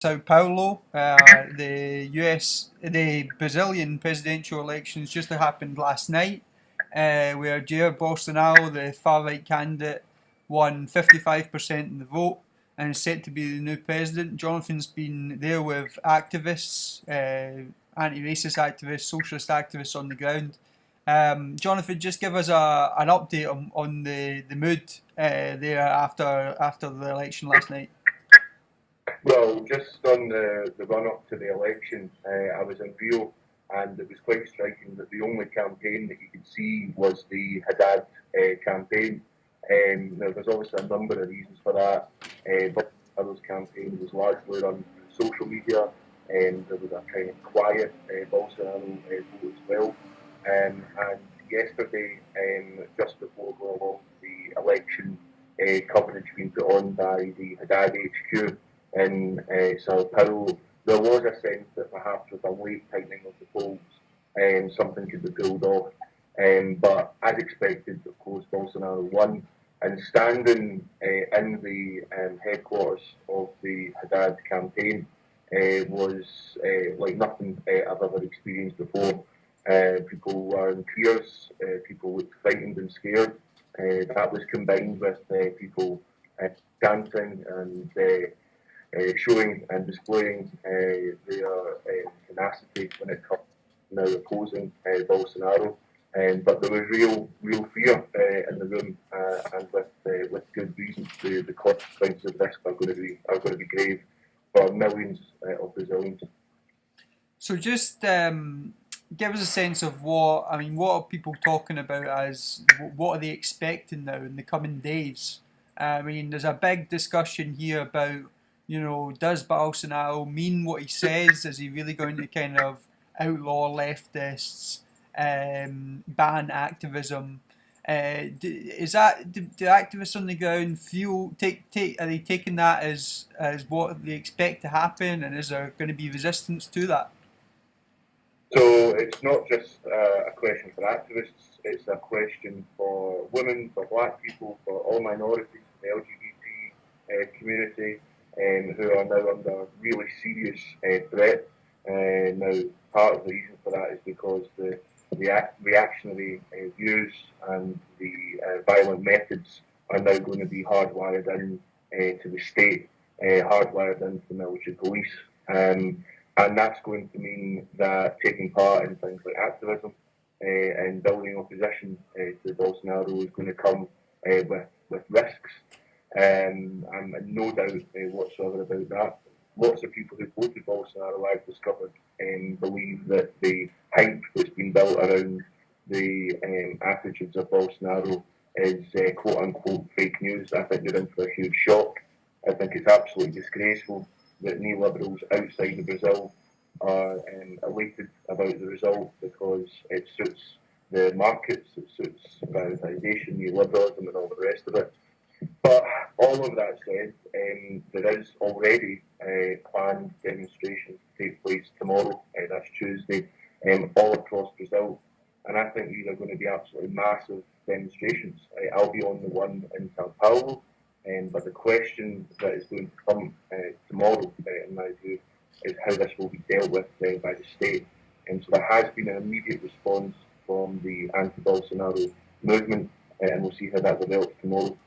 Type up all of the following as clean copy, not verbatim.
Sao Paolo. The Brazilian presidential elections just happened last night, where Jair Bolsonaro, the far-right candidate, won 55% of the vote and is set to be the new president. Jonathan's been there with activists, anti-racist activists, socialist activists on the ground. Jonathan, just give us an update on the mood there after the election last night. Well, just on the run-up to the election, I was in Rio, and it was quite striking that the only campaign that you could see was the Haddad campaign. Now, there's obviously a number of reasons for that, but Bolsonaro's campaign was largely run through social media, and there was a kind of quiet Bolsonaro vote as well. And yesterday, just before going along the election coverage being put on by the Haddad HQ in Sao Paolo, there was a sense that perhaps with a late tightening of the polls, something could be pulled off. But as expected, of course, Bolsonaro won. And standing in the headquarters of the Haddad campaign was like nothing I've ever experienced before. People were in tears, people looked frightened and scared. That was combined with people dancing and showing and displaying their tenacity when it comes to now opposing Bolsonaro. But there was real fear in the room, and with good reason. The consequences of this are going to be grave for millions of Brazilians. So just give us a sense of what are people talking about as what are they expecting now in the coming days? There's a big discussion here about, does Bolsonaro mean what he says? Is he really going to kind of outlaw leftists, ban activism? Do activists on the ground are they taking that as what they expect to happen, and is there going to be resistance to that? So it's not just a question for activists, it's a question for women, for black people, for all minorities, the LGBT community, who are now under really serious threat. Now, part of the reason for that is because the reactionary views and the violent methods are now going to be hardwired in to the state, hardwired into the military police. And that's going to mean that taking part in things like activism and building opposition to Bolsonaro is going to come with risks. And no doubt whatsoever about that. Lots of people who voted Bolsonaro, I've discovered, believe that the hype that's been built around the attitudes of Bolsonaro is quote-unquote fake news. I think they're in for a huge shock. I think it's absolutely disgraceful that neoliberals outside of Brazil are elated about the result because it suits the markets, it suits privatisation, neoliberalism and all the rest of it. But all of that said, there is already planned demonstrations to take place tomorrow, that's Tuesday, all across Brazil. And I think these are going to be absolutely massive demonstrations. I'll be on the one in Sao Paulo, but the question that is going to come tomorrow, in my view, is how this will be dealt with by the state. And so there has been an immediate response from the anti-Bolsonaro movement, and we'll see how that develops tomorrow.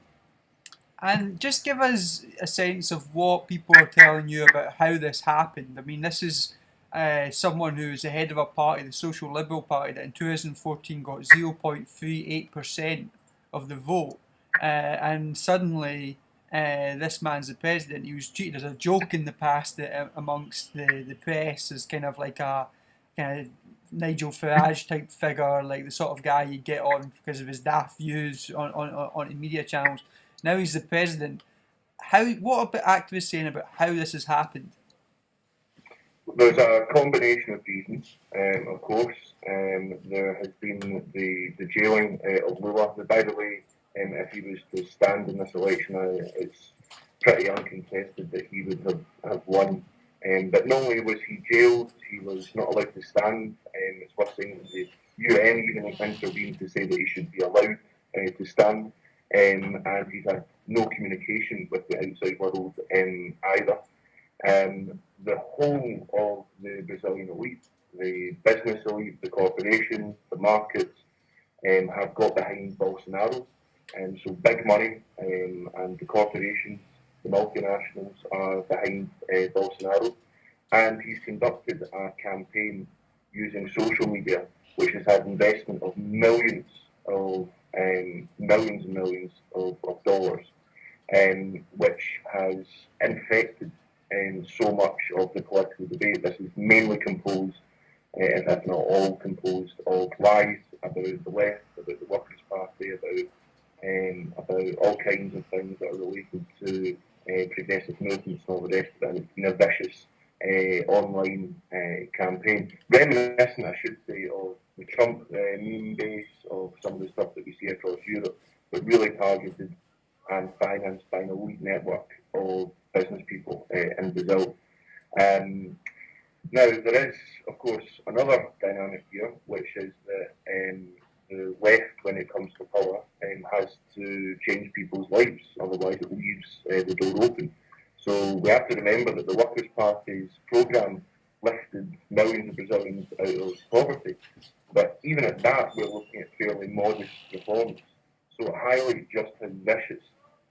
And just give us a sense of what people are telling you about how this happened. This is someone who is the head of a party, the Social Liberal Party, that in 2014 got 0.38% of the vote. And suddenly, this man's the president. He was treated as a joke in the past amongst the press, as kind of like a kind of Nigel Farage type figure, like the sort of guy you get on because of his daft views on media channels. Now he's the president. What are activists saying about how this has happened? There's a combination of reasons, of course. There has been the jailing of Lula. By the way, if he was to stand in this election, it's pretty uncontested that he would have won. But not only was he jailed, he was not allowed to stand. It's worth saying that the UN even intervened to say that he should be allowed to stand. And he's had no communication with the outside world either. The whole of the Brazilian elite, the business elite, the corporations, the markets, have got behind Bolsonaro. So big money and the corporations, the multinationals are behind Bolsonaro. And he's conducted a campaign using social media, which has had investment of millions and millions of dollars, which has infected so much of the political debate. This is mainly composed, if not all composed, of lies about the left, about the Workers' Party, about all kinds of things that are related to progressive movements and all the rest of it. It's been a vicious online campaign, reminiscent, I should say, of the Trump meme base, of some of the stuff that we see across Europe, but really targeted and financed by an elite network of business people in Brazil. Now, there is, of course, another dynamic here, which is that the left, when it comes to power, has to change people's lives, otherwise it leaves the door open. So we have to remember that the Workers' Party's programme lifted millions of Brazilians out of poverty. But even at that, we're looking at fairly modest reforms. So it highlights just how vicious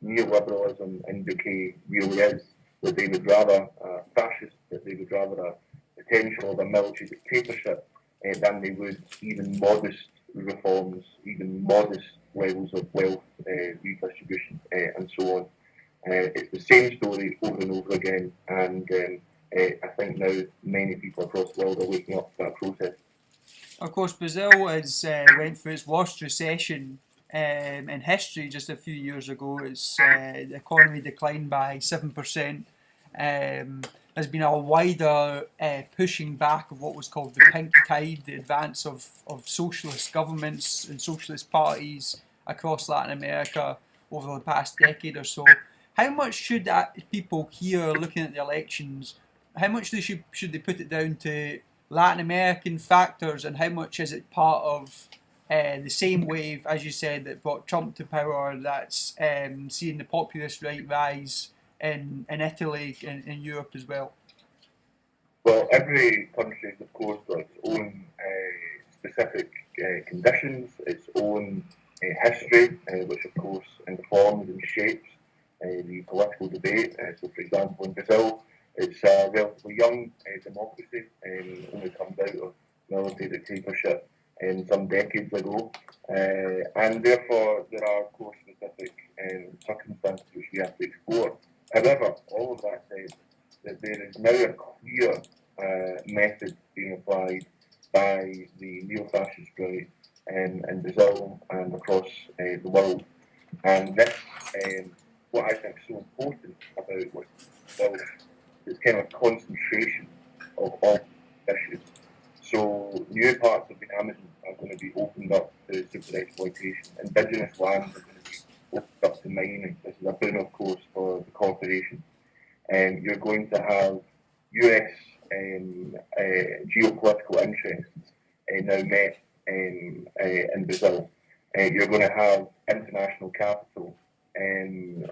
neoliberalism in decay really is, that they would rather fascist, that they would rather a potential of a military dictatorship than they would even modest reforms, even modest levels of wealth redistribution, and so on. It's the same story over and over again, and I think now many people across the world are waking up to that process. Of course, Brazil has went through its worst recession in history just a few years ago. Its the economy declined by 7%. There's been a wider pushing back of what was called the pink tide, the advance of socialist governments and socialist parties across Latin America over the past decade or so. How much should people here looking at the elections, how much should they put it down to Latin American factors, and how much is it part of the same wave, as you said, that brought Trump to power, that's seeing the populist right rise in Italy and in Europe as well? Well, every country has, of course, got its own specific conditions, its own history, which, of course, informs and shapes the political debate. So, for example, in Brazil, it's a relatively young democracy, only comes out of military dictatorship some decades ago, and therefore there are, of course, specific circumstances which we have to explore. However, all of that said, that there is now a clear method being applied by the neo-fascist right in Brazil and across the world. And this, what I think is so important about what Brazil is kind of a concentration of all issues. So new parts of the Amazon are going to be opened up to super exploitation. Indigenous lands are going to be opened up to mining. This is a boon, of course, for the corporations. You're going to have US geopolitical interests now met in Brazil. You're going to have international capital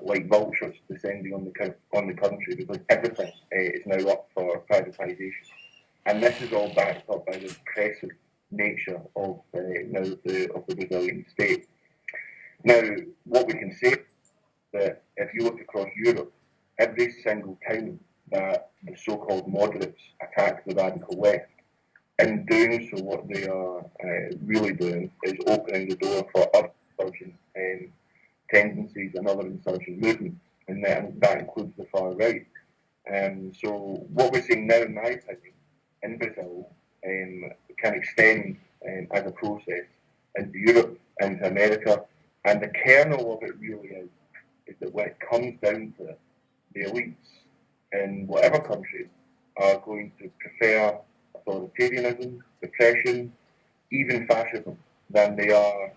like vultures descending on the country, because everything is now up for privatisation. And this is all backed up by the repressive nature of now the Brazilian state. Now, what we can say is that if you look across Europe, every single time that the so-called moderates attack the radical left, in doing so, what they are really doing is opening the door for other insurgent tendencies and other insurgent movements, and that includes the far right. So what we're seeing now, in my opinion, in Brazil, can extend as a process into Europe, into America, and the kernel of it really is that when it comes down to it, the elites in whatever country are going to prefer authoritarianism, repression, even fascism, than they are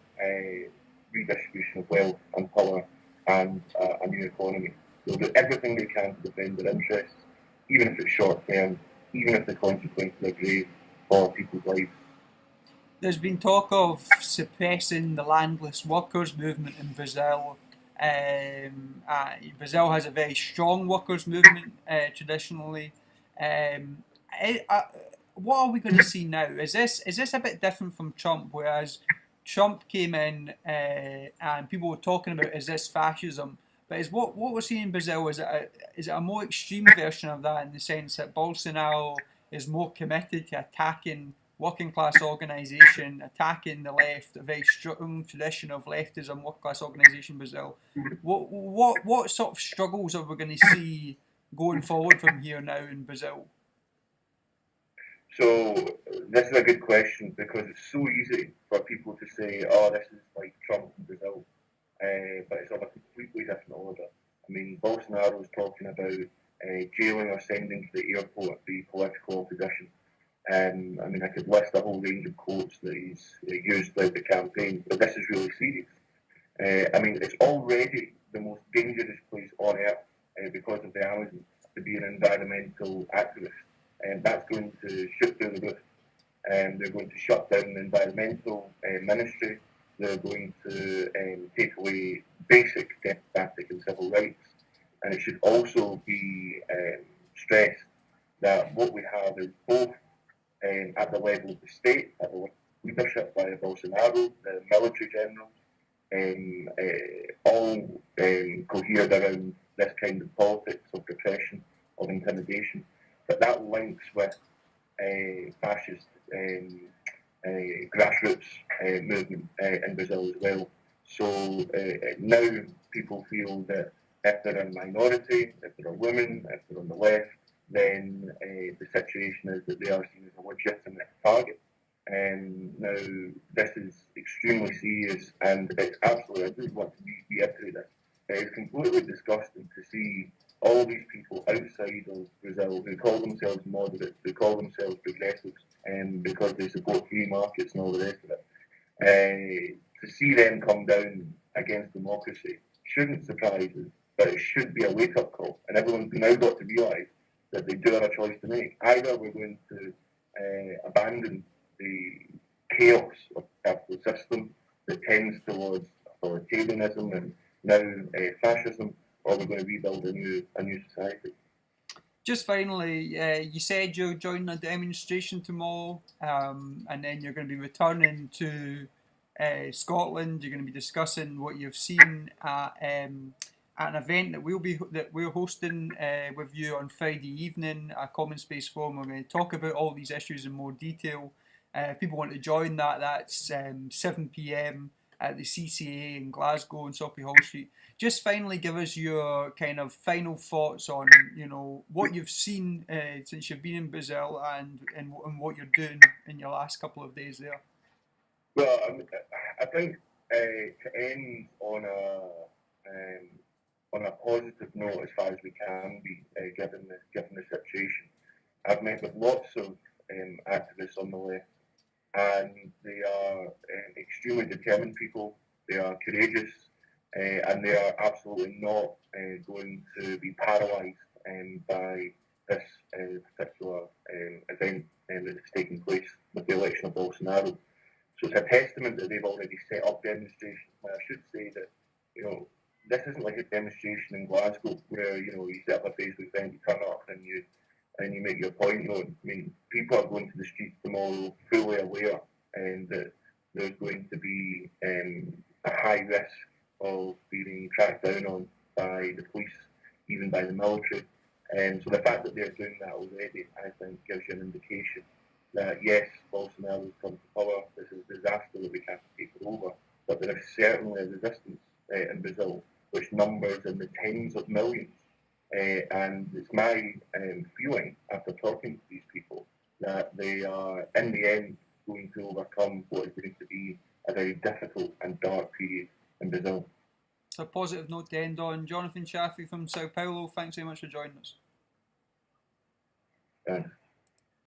redistribution of wealth and power and a new economy. They'll do everything they can to defend their interests, even if it's short term, even if the consequences are grave for people's lives. There's been talk of suppressing the landless workers movement in Brazil. Brazil has a very strong workers' movement traditionally. Um, what are we going to see now? Is this a bit different from Trump? Whereas Trump came in and people were talking about, is this fascism? But is what we're seeing in Brazil, is it a more extreme version of that, in the sense that Bolsonaro is more committed to attacking working class organisation, attacking the left, a very strong tradition of leftism, working class organisation in Brazil? What sort of struggles are we going to see going forward from here now in Brazil? So this is a good question because it's so easy for people to say, "Oh, this is like Trump in Brazil," but it's of a completely different order. I mean, Bolsonaro is talking about jailing or sending to the airport the political opposition. I mean, I could list a whole range of quotes that he's used throughout the campaign, but this is really serious. I mean, it's already the most dangerous place on earth because of the Amazon to be an environmental activist, and that's going to shoot through the roof. They're going to shut down the environmental ministry. They're going to take away basic democratic and civil rights. And it should also be stressed that what we have is both at the level of the state, at the leadership by Bolsonaro, the military generals, all cohered around this kind of politics of repression, of intimidation. But that links with fascist grassroots movement in Brazil as well. So now people feel that if they're a minority, if they're a woman, if they're on the left, then the situation is that they are seen as a legitimate target. Now, this is extremely serious, and it's absolutely, I really want to reiterate this, it's completely disgusting to see all these people outside of Brazil who call themselves moderates, who call themselves progressives, because they support free markets and all the rest of it. To see them come down against democracy shouldn't surprise us, but it should be a wake-up call, and everyone's now got to realise that they do have a choice to make. Either we're going to abandon the chaos of the capitalist system that tends towards authoritarianism and now fascism, or we're going to rebuild a new society. Just finally, you said you're joining a demonstration tomorrow, and then you're going to be returning to Scotland. You're going to be discussing what you've seen at an event that we're hosting with you on Friday evening, a CommonSpace forum. We're going to talk about all these issues in more detail. If people want to join that, that's 7 p.m. at the CCA in Glasgow on Sao Paolo Street. Just finally give us your kind of final thoughts on, what you've seen since you've been in Brazil and what you're doing in your last couple of days there. Well, I think to end on a positive note as far as we can be, given the situation, I've met with lots of activists on the left, and they are extremely determined people. They are courageous, and they are absolutely not going to be paralysed by this particular event that's taking place with the election of Bolsonaro. So it's a testament that they've already set up demonstrations. Now, I should say that, this isn't like a demonstration in Glasgow where, you set up a Facebook event, you turn up and you make your point known. I mean, people are going to the streets tomorrow fully aware that there's going to be a high risk of being tracked down on by the police, even by the military. So the fact that they're doing that already, I think, gives you an indication that yes, Bolsonaro has come to power. This is a disaster that we can't take it over. But there is certainly a resistance in Brazil, which numbers in the tens of millions. And it's my feeling, after talking to these people, that they are, in the end, going to overcome what is going to be a very difficult and dark period in Brazil. So a positive note to end on. Jonathon Shafi from Sao Paulo, thanks very much for joining us. Thanks.